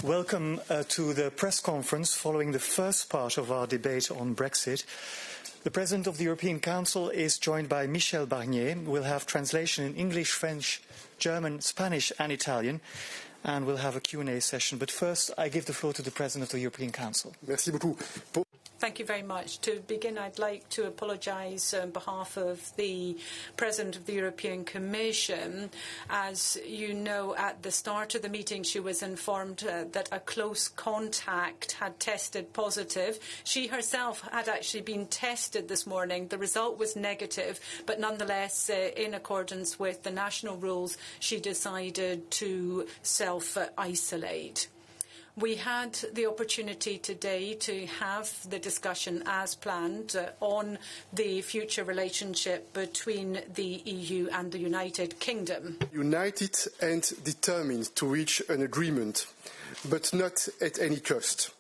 Welcome to the press conference following the first part of our debate on Brexit. The President of the European Council is joined by Michel Barnier. We'll have translation in English, French, German, Spanish and Italian, and we'll have a Q&A session. But first, I give the floor to the President of the European Council. Merci beaucoup. Thank you very much. To begin, I'd like to apologise on behalf of the President of the European Commission. As you know, at the start of the meeting, she was informed that a close contact had tested positive. She herself had actually been tested this morning. The result was negative, but nonetheless, in accordance with the national rules, she decided to self-isolate. We had the opportunity today to have the discussion as planned on the future relationship between the EU and the United Kingdom. United and determined to reach an agreement, but not at any cost.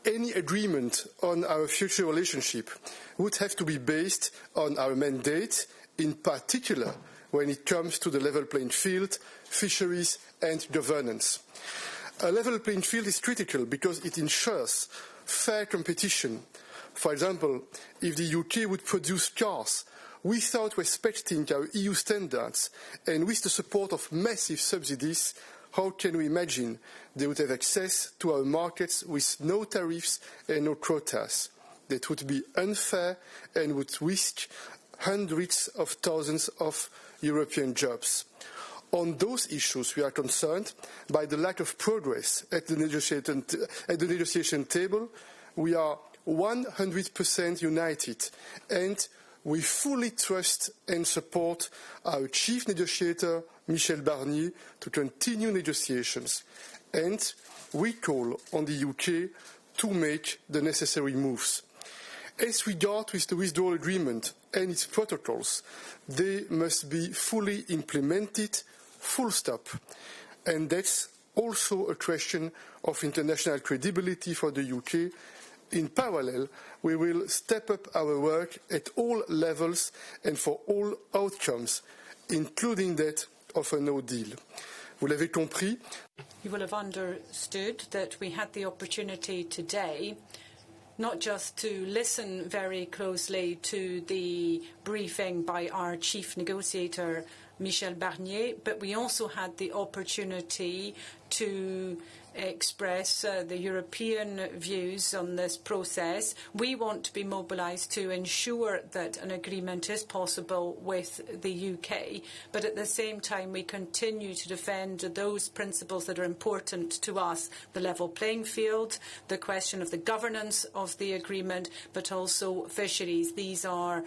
Any agreement on our future relationship would have to be based on our mandate, in particular when it comes to the level playing field, fisheries and governance. A level playing field is critical because it ensures fair competition. For example, if the UK would produce cars without respecting our EU standards and with the support of massive subsidies, how can we imagine they would have access to our markets with no tariffs and no quotas? That would be unfair and would risk hundreds of thousands of European jobs. On those issues, we are concerned by the lack of progress at the negotiation table. We are 100% united, and we fully trust and support our chief negotiator, Michel Barnier, to continue negotiations. And we call on the UK to make the necessary moves. As regards with the withdrawal agreement and its protocols, they must be fully implemented. Full stop. And that's also a question of international credibility for the UK. In parallel, we will step up our work at all levels and for all outcomes, including that of a no deal. Vous l'avez compris. You will have understood that we had the opportunity today not just to listen very closely to the briefing by our chief negotiator, Michel Barnier, but we also had the opportunity to express the European views on this process. We want to be mobilised to ensure that an agreement is possible with the UK, but at the same time we continue to defend those principles that are important to us, the level playing field, the question of the governance of the agreement, but also fisheries. These are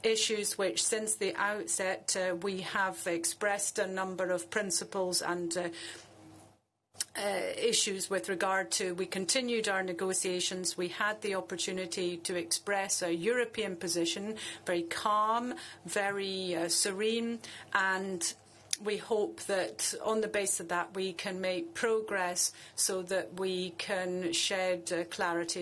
issues which, since the outset, we have expressed a number of principles and issues with regard to. We continued our negotiations. We had the opportunity to express a European position, very calm, very serene, and we hope that on the basis of that we can make progress so that we can shed clarity